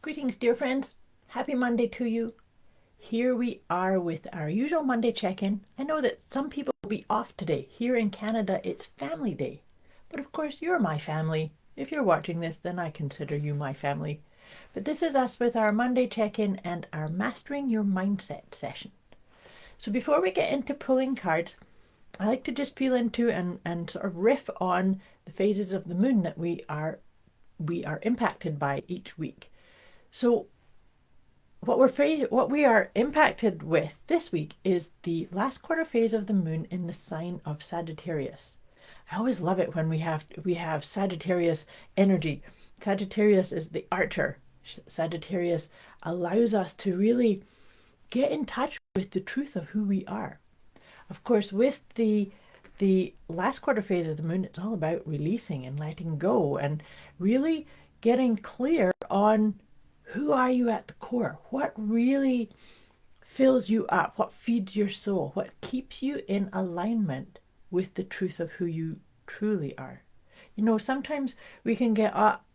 Greetings, dear friends. Happy Monday to you. Here we are with our usual Monday check-in. I know that some people will be off today. Here in Canada, it's Family Day. But of course, you're my family. If you're watching this, then I consider you my family. But this is us with our Monday check-in and our Mastering Your Mindset session. So before we get into pulling cards, I like to just feel into and sort of riff on the phases of the moon that we are impacted by each week. So what we are impacted with this week is the last quarter phase of the moon in the sign of Sagittarius. I always love it when we have Sagittarius energy. Sagittarius is the archer. Sagittarius allows us to really get in touch with the truth of who we are. Of course, with the last quarter phase of the moon, it's all about releasing and letting go and really getting clear on who are you at the core? What really fills you up? What feeds your soul? What keeps you in alignment with the truth of who you truly are? You know, sometimes we can get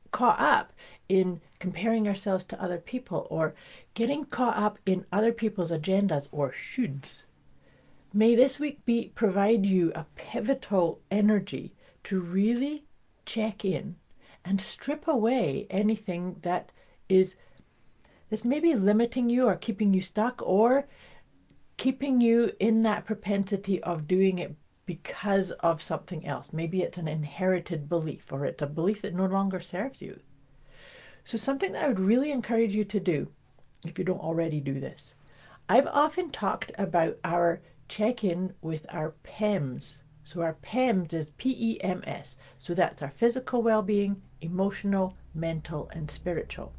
caught up in comparing ourselves to other people or getting caught up in other people's agendas or shoulds. May this week provide you a pivotal energy to really check in and strip away anything that is maybe limiting you or keeping you stuck or keeping you in that propensity of doing it because of something else. Maybe it's an inherited belief or it's a belief that no longer serves you. So something that I would really encourage you to do, if you don't already do this, I've often talked about our check-in with our PEMS. So our PEMS is P-E-M-S. So that's our physical well-being, emotional, mental, and spiritual.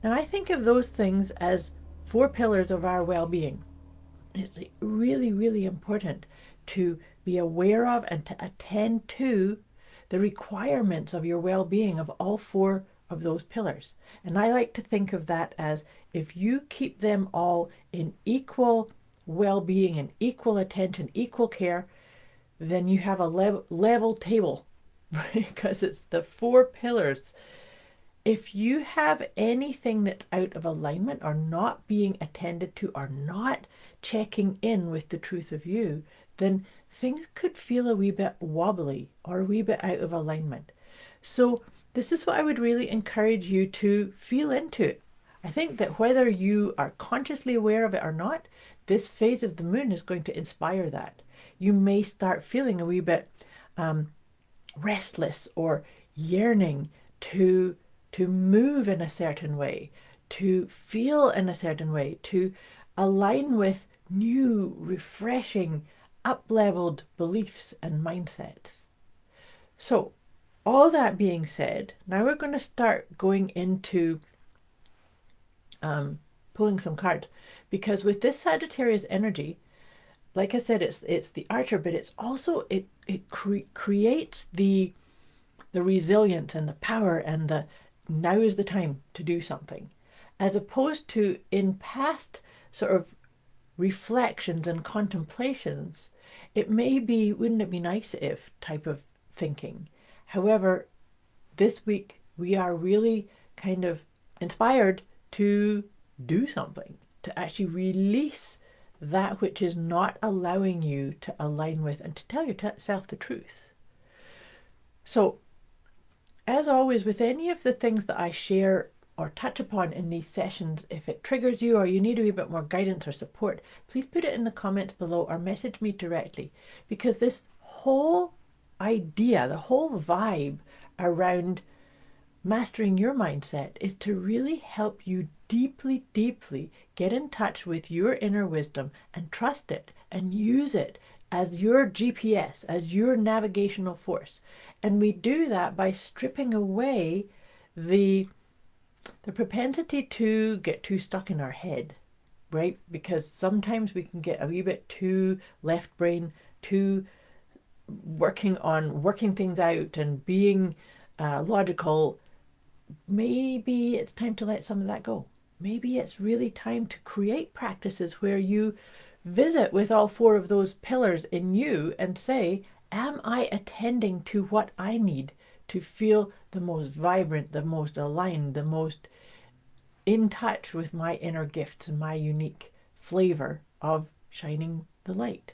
Now I think of those things as 4 pillars of our well-being. It's really, really important to be aware of and to attend to the requirements of your well-being of all 4 of those pillars. And I like to think of that as if you keep them all in equal well-being and equal attention, equal care, then you have a level table, because it's the 4 pillars. If you have anything that's out of alignment or not being attended to or not checking in with the truth of you, then things could feel a wee bit wobbly or a wee bit out of alignment. So this is what I would really encourage you to feel into. I think that whether you are consciously aware of it or not, this phase of the moon is going to inspire that. You may start feeling a wee bit restless or yearning to move in a certain way, to feel in a certain way, to align with new, refreshing, up-leveled beliefs and mindsets. So, all that being said, now we're going to start going into pulling some cards, because with this Sagittarius energy, like I said, it's the archer, but it's also it creates the resilience and the power and the now is the time to do something, as opposed to in past sort of reflections and contemplations, it may be, wouldn't it be nice if type of thinking. However, this week we are really kind of inspired to do something, to actually release that which is not allowing you to align with and to tell yourself the truth. So, as always, with any of the things that I share or touch upon in these sessions, if it triggers you or you need a wee bit more guidance or support, please put it in the comments below or message me directly, because this whole idea, the whole vibe around mastering your mindset is to really help you deeply, deeply get in touch with your inner wisdom and trust it and use it as your GPS, as your navigational force. And we do that by stripping away the propensity to get too stuck in our head, right? Because sometimes we can get a wee bit too left brain, too working things out and being logical. Maybe it's time to let some of that go. Maybe it's really time to create practices where you visit with all 4 of those pillars in you and say, am I attending to what I need to feel the most vibrant, the most aligned, the most in touch with my inner gifts and my unique flavor of shining the light.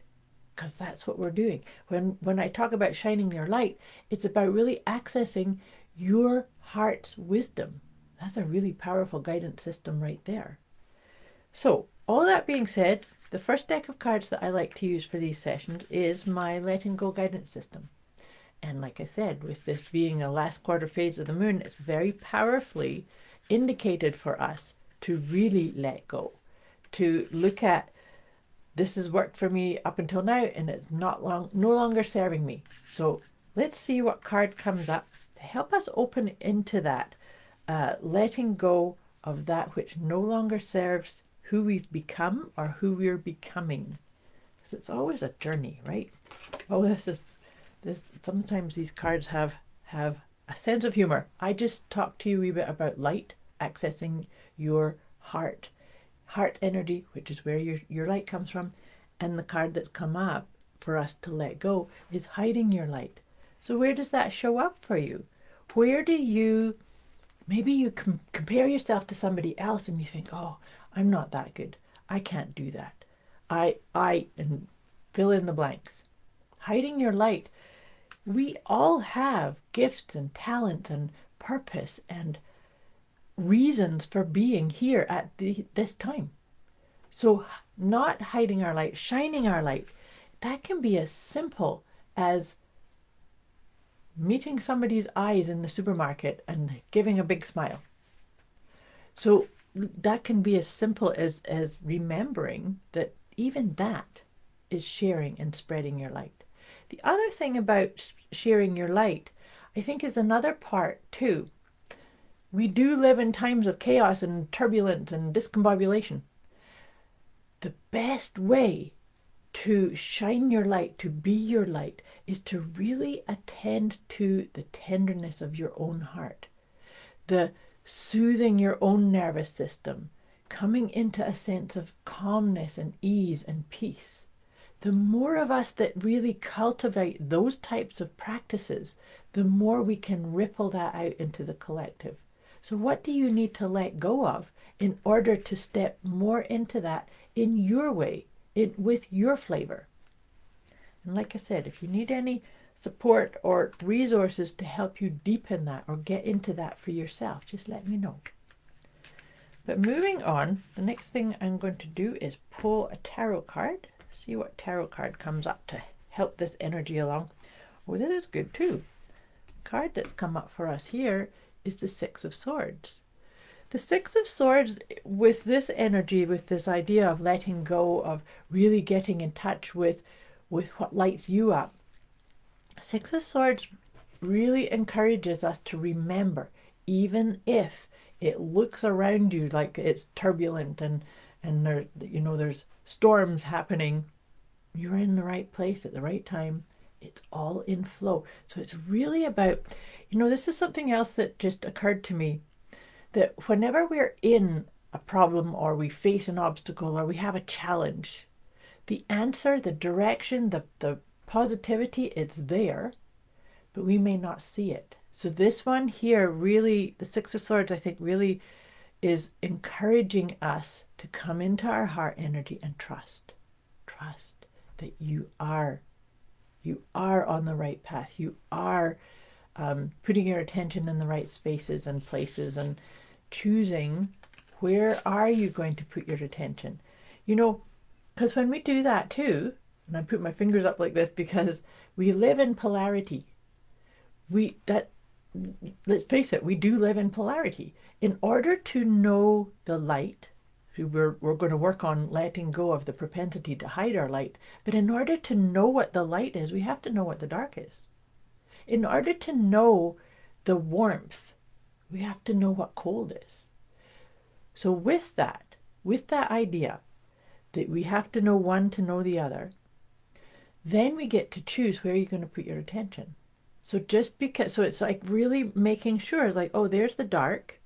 Because that's what we're doing. When I talk about shining your light, it's about really accessing your heart's wisdom. That's a really powerful guidance system right there. So, all that being said, the first deck of cards that I like to use for these sessions is my letting go guidance system. And like I said, with this being a last quarter phase of the moon, it's very powerfully indicated for us to really let go, to look at, this has worked for me up until now and it's no longer serving me. So let's see what card comes up to help us open into that, letting go of that which no longer serves who we've become or who we're becoming. Because it's always a journey, right? Oh, this sometimes these cards have a sense of humor. I just talked to you a wee bit about light, accessing your heart energy, which is where your light comes from. And the card that's come up for us to let go is hiding your light. So where does that show up for you? Where do you, maybe you compare yourself to somebody else and you think, oh, I'm not that good. I can't do that. And fill in the blanks. Hiding your light. We all have gifts and talents and purpose and reasons for being here at this time. So not hiding our light, shining our light, that can be as simple as meeting somebody's eyes in the supermarket and giving a big smile. So that can be as simple as remembering that even that is sharing and spreading your light. The other thing about sharing your light, I think, is another part too. We do live in times of chaos and turbulence and discombobulation. The best way to shine your light, to be your light, is to really attend to the tenderness of your own heart, the soothing your own nervous system, coming into a sense of calmness and ease and peace. The more of us that really cultivate those types of practices, the more we can ripple that out into the collective. So what do you need to let go of in order to step more into that in your way, with your flavor? And like I said, if you need any support or resources to help you deepen that or get into that for yourself, just let me know. But moving on, the next thing I'm going to do is pull a tarot card. See what tarot card comes up to help this energy along. Oh, that is good too. The card that's come up for us here is the Six of Swords. The Six of Swords, with this energy, with this idea of letting go, of really getting in touch with what lights you up, Six of Swords really encourages us to remember, even if it looks around you like it's turbulent and there, there's storms happening, you're in the right place at the right time. It's all in flow. So it's really about, this is something else that just occurred to me, that whenever we're in a problem or we face an obstacle or we have a challenge, the answer, the direction, the positivity, it's there, but we may not see it. So this one here really, the Six of Swords, I think really is encouraging us to come into our heart energy and trust that you are on the right path. You are putting your attention in the right spaces and places and choosing where are you going to put your attention. Because when we do that too, and I put my fingers up like this because we live in polarity. Let's face it, we do live in polarity. In order to know the light, we're going to work on letting go of the propensity to hide our light. But in order to know what the light is, we have to know what the dark is. In order to know the warmth, we have to know what cold is. So with that idea that we have to know one to know the other, then we get to choose where you're going to put your attention. So it's like really making sure, like, oh, there's the dark.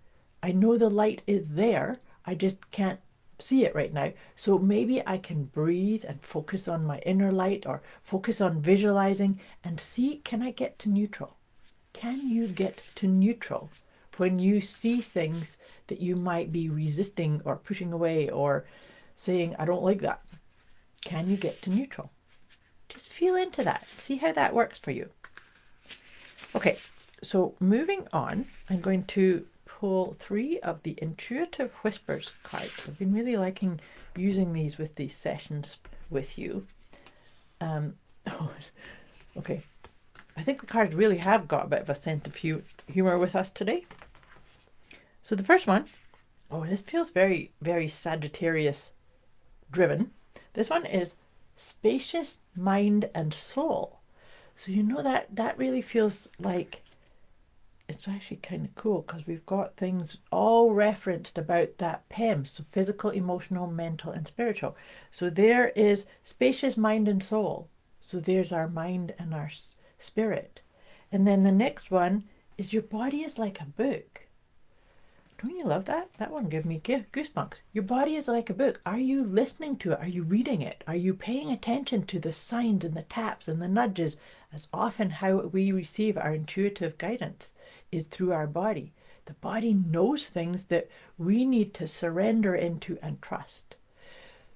I know the light is there. I just can't see it right now. So maybe I can breathe and focus on my inner light or focus on visualizing and see, can I get to neutral? Can you get to neutral when you see things that you might be resisting or pushing away or saying, I don't like that. Can you get to neutral? Just feel into that. See how that works for you. Okay, so moving on, I'm going to pull 3 of the Intuitive Whispers cards. I've been really liking using these with these sessions with you. Okay. I think the cards really have got a bit of a sense of humor with us today. So the first one, this feels very, very Sagittarius driven. This one is spacious mind and soul. So you know that really feels like it's actually kind of cool because we've got things all referenced about that PEM, so physical, emotional, mental, and spiritual. So there is spacious mind and soul. So there's our mind and our spirit. And then the next one is your body is like a book. Don't you love that? That one gave me goosebumps. Your body is like a book. Are you listening to it? Are you reading it? Are you paying attention to the signs and the taps and the nudges? As often how we receive our intuitive guidance is through our body. The body knows things that we need to surrender into and trust.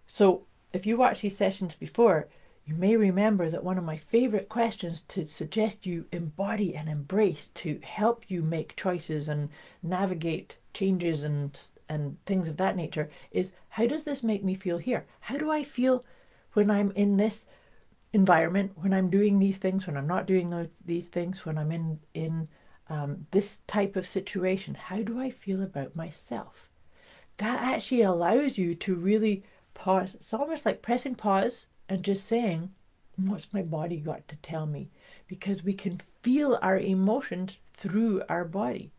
So if you watched these sessions before, you may remember that one of my favorite questions to suggest you embody and embrace to help you make choices and navigate changes and things of that nature is, how does this make me feel here? How do I feel when I'm in this environment, when I'm doing these things, when I'm not doing these things, when I'm in this type of situation? How do I feel about myself? That actually allows you to really pause. It's almost like pressing pause and just saying, what's my body got to tell me? Because we can feel our emotions through our body.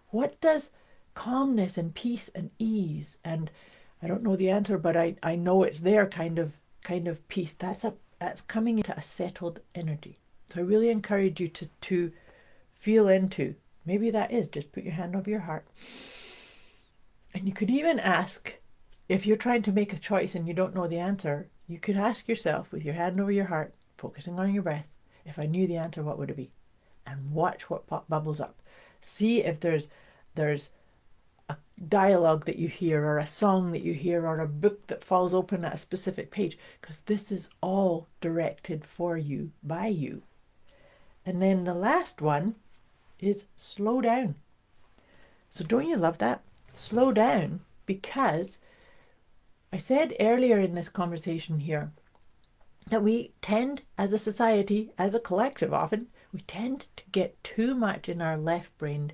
What does calmness and peace and ease, and I don't know the answer, but I know it's there kind of peace. That's coming into a settled energy. So I really encourage you to feel into, maybe that is just put your hand over your heart. And you could even ask, if you're trying to make a choice and you don't know the answer, you could ask yourself with your hand over your heart, focusing on your breath, if I knew the answer, what would it be? And watch what bubbles up. See if there's a dialogue that you hear, or a song that you hear, or a book that falls open at a specific page, because this is all directed for you, by you. And then the last one is slow down. So don't you love that? Slow down, because I said earlier in this conversation here that we tend, as a society, as a collective often, we tend to get too much in our left brain,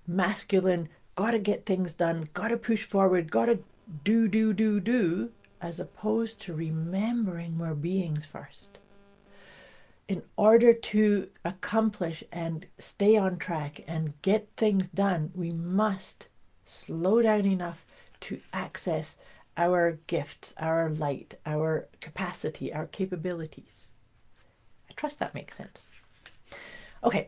masculine, gotta get things done, gotta push forward, gotta do, as opposed to remembering we're beings first. In order to accomplish and stay on track and get things done, we must slow down enough to access our gifts, our light, our capacity, our capabilities. I trust that makes sense. Okay,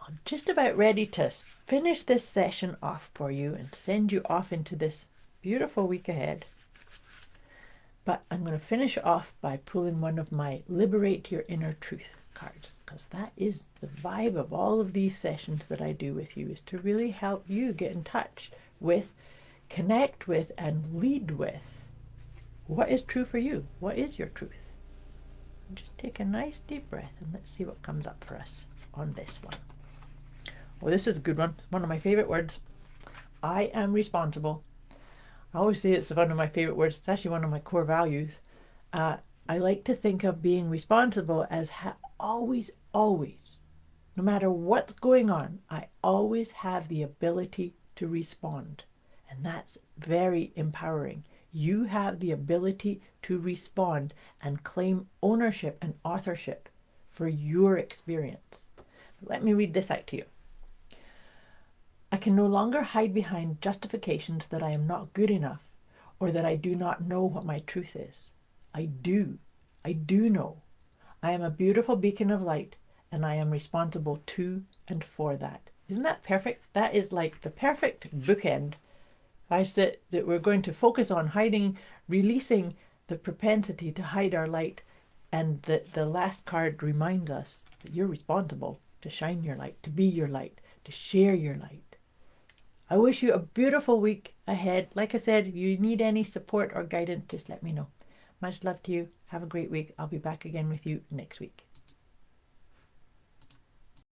I'm just about ready to finish this session off for you and send you off into this beautiful week ahead. But I'm going to finish off by pulling one of my Liberate Your Inner Truth cards, because that is the vibe of all of these sessions that I do with you, is to really help you get in touch with, connect with, and lead with what is true for you. What is your truth? Just take a nice deep breath and let's see what comes up for us on this one. Well, this is a good one. One of my favorite words. I am responsible. I always say it's one of my favorite words. It's actually one of my core values. I like to think of being responsible as always, no matter what's going on, I always have the ability to respond. And that's very empowering. You have the ability to respond and claim ownership and authorship for your experience. Let me read this out to you. I can no longer hide behind justifications that I am not good enough or that I do not know what my truth is. I do know. I am a beautiful beacon of light, and I am responsible to and for that. Isn't that perfect? That is like the perfect bookend. I said that we're going to focus on hiding, releasing the propensity to hide our light, and that the last card reminds us that you're responsible to shine your light, to be your light, to share your light. I wish you a beautiful week ahead. Like I said, if you need any support or guidance, just let me know. Much love to you. Have a great week. I'll be back again with you next week.